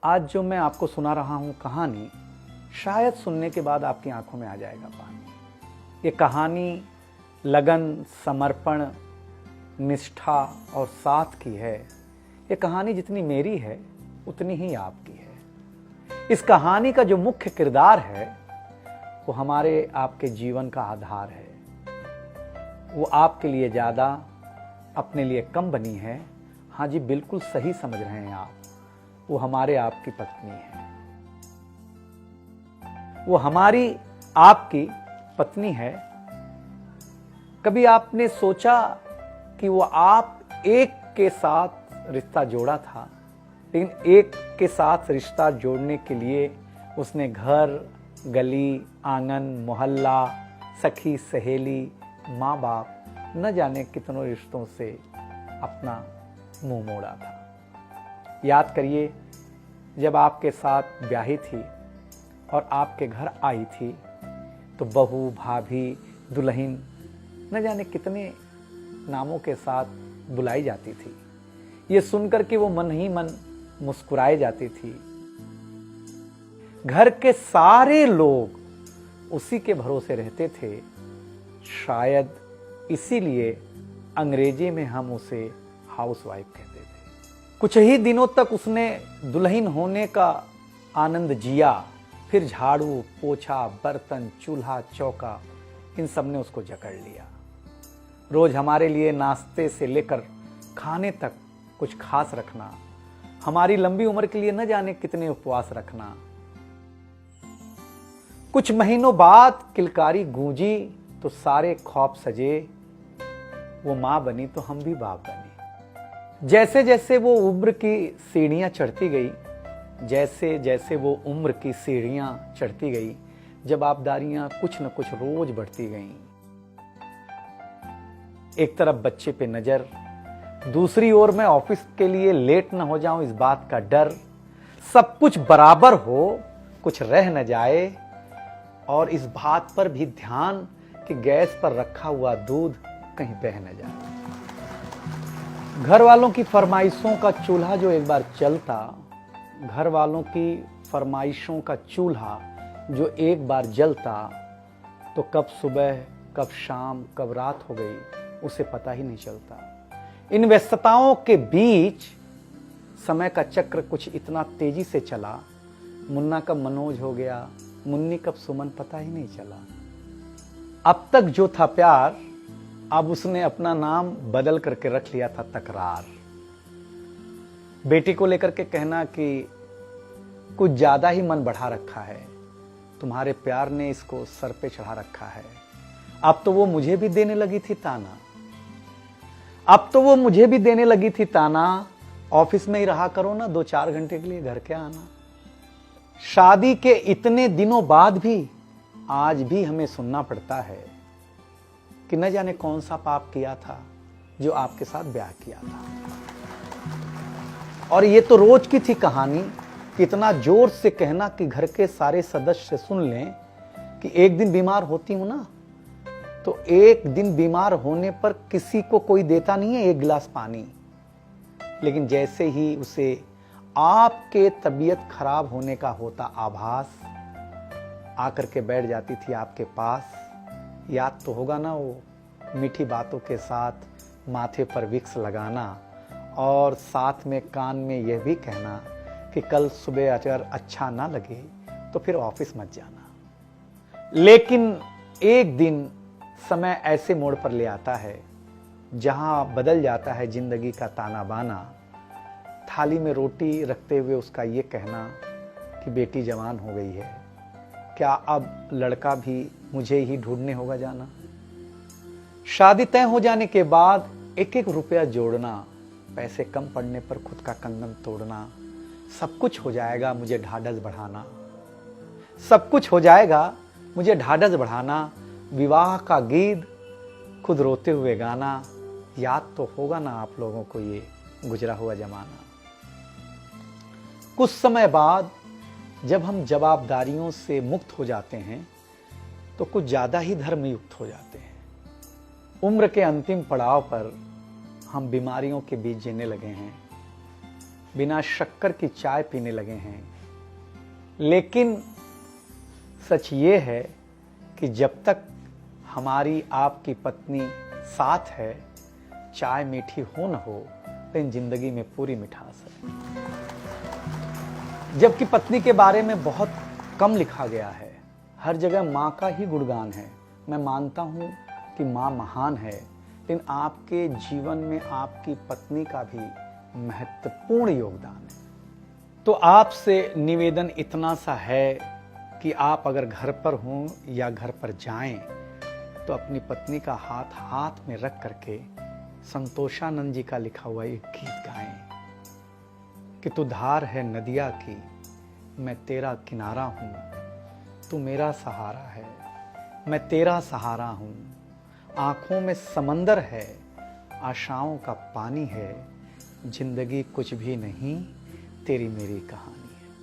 आज जो मैं आपको सुना रहा हूं कहानी, शायद सुनने के बाद आपकी आंखों में आ जाएगा पानी। ये कहानी लगन, समर्पण, निष्ठा और साथ की है। ये कहानी जितनी मेरी है उतनी ही आपकी है। इस कहानी का जो मुख्य किरदार है वो हमारे आपके जीवन का आधार है। वो आपके लिए ज़्यादा, अपने लिए कम बनी है। हाँ जी, बिल्कुल सही समझ रहे हैं आप। वो हमारे आपकी पत्नी है। वो हमारी आपकी पत्नी है। कभी आपने सोचा कि वो आप एक के साथ रिश्ता जोड़ा था, लेकिन एक के साथ रिश्ता जोड़ने के लिए उसने घर, गली, आंगन, मोहल्ला, सखी, सहेली, माँ बाप, न जाने कितनों रिश्तों से अपना मुंह मोड़ा था। याद करिए, जब आपके साथ ब्याही थी और आपके घर आई थी तो बहू, भाभी, दुल्हन, न जाने कितने नामों के साथ बुलाई जाती थी। ये सुनकर के वो मन ही मन मुस्कुराए जाती थी। घर के सारे लोग उसी के भरोसे रहते थे। शायद इसीलिए अंग्रेजी में हम उसे हाउसवाइफ कहते थे। कुछ ही दिनों तक उसने दुल्हन होने का आनंद जिया। फिर झाड़ू, पोछा, बर्तन, चूल्हा, चौका, इन सब ने उसको जकड़ लिया। रोज हमारे लिए नाश्ते से लेकर खाने तक कुछ खास रखना, हमारी लंबी उम्र के लिए न जाने कितने उपवास रखना। कुछ महीनों बाद किलकारी गूंजी तो सारे ख्वाब सजे। वो मां बनी तो हम भी बाप बने। जैसे जैसे वो उम्र की सीढ़ियां चढ़ती गई, जैसे जैसे वो उम्र की सीढ़ियां चढ़ती गई, जवाबदारियां कुछ न कुछ रोज बढ़ती गईं। एक तरफ बच्चे पे नजर, दूसरी ओर मैं ऑफिस के लिए लेट न हो जाऊं इस बात का डर। सब कुछ बराबर हो, कुछ रह न जाए, और इस बात पर भी ध्यान कि गैस पर रखा हुआ दूध कहीं बह न जाए। घर वालों की फरमाइशों का चूल्हा जो एक बार चलता, घर वालों की फरमाइशों का चूल्हा जो एक बार जलता, तो कब सुबह, कब शाम, कब रात हो गई उसे पता ही नहीं चलता। इन व्यस्तताओं के बीच समय का चक्र कुछ इतना तेजी से चला, मुन्ना कब मनोज हो गया, मुन्नी कब सुमन, पता ही नहीं चला। अब तक जो था प्यार, अब उसने अपना नाम बदल करके रख लिया था तकरार। बेटी को लेकर के कहना कि कुछ ज्यादा ही मन बढ़ा रखा है, तुम्हारे प्यार ने इसको सर पे चढ़ा रखा है। अब तो वो मुझे भी देने लगी थी ताना, अब तो वो मुझे भी देने लगी थी ताना, ऑफिस में ही रहा करो ना, 2-4 घंटे के लिए घर के आना। शादी के इतने दिनों बाद भी आज भी हमें सुनना पड़ता है कि न जाने कौन सा पाप किया था जो आपके साथ ब्याह किया था। और ये तो रोज की थी कहानी। कितना जोर से कहना कि घर के सारे सदस्य सुन लें कि एक दिन बीमार होती हूं ना, तो एक दिन बीमार होने पर किसी को कोई देता नहीं है 1 गिलास पानी, लेकिन जैसे ही उसे आपके तबीयत खराब होने का होता आभास, आकर के बैठ जाती थी आपके पास। याद तो होगा ना, वो मीठी बातों के साथ माथे पर विक्स लगाना और साथ में कान में यह भी कहना कि कल सुबह अगर अच्छा ना लगे तो फिर ऑफिस मत जाना। लेकिन एक दिन समय ऐसे मोड़ पर ले आता है जहां बदल जाता है जिंदगी का ताना बाना। थाली में रोटी रखते हुए उसका ये कहना कि बेटी जवान हो गई है, क्या अब लड़का भी मुझे ही ढूंढने होगा जाना। शादी तय हो जाने के बाद 1-1 रुपया जोड़ना, पैसे कम पड़ने पर खुद का कंगन तोड़ना, सब कुछ हो जाएगा मुझे ढाढ़स बढ़ाना, सब कुछ हो जाएगा मुझे ढाढ़स बढ़ाना। विवाह का गीत खुद रोते हुए गाना। याद तो होगा ना आप लोगों को ये गुजरा हुआ जमाना। कुछ समय बाद जब हम जवाबदारियों से मुक्त हो जाते हैं तो कुछ ज्यादा ही धर्मयुक्त हो जाते हैं। उम्र के अंतिम पड़ाव पर हम बीमारियों के बीच जीने लगे हैं। बिना शक्कर की चाय पीने लगे हैं। लेकिन सच ये है कि जब तक हमारी आपकी पत्नी साथ है, चाय मीठी हो न हो, लेकिन जिंदगी में पूरी मिठास है। जबकि पत्नी के बारे में बहुत कम लिखा गया है, हर जगह माँ का ही गुणगान है। मैं मानता हूँ कि माँ महान है, लेकिन आपके जीवन में आपकी पत्नी का भी महत्वपूर्ण योगदान है। तो आपसे निवेदन इतना सा है कि आप अगर घर पर हों या घर पर जाएं, तो अपनी पत्नी का हाथ हाथ में रख करके संतोषानंद जी का लिखा हुआ एक गीत गाएं कि तू धार है नदिया की, मैं तेरा किनारा हूं, तू मेरा सहारा है, मैं तेरा सहारा हूं। आंखों में समंदर है, आशाओं का पानी है, जिंदगी कुछ भी नहीं, तेरी मेरी कहानी है।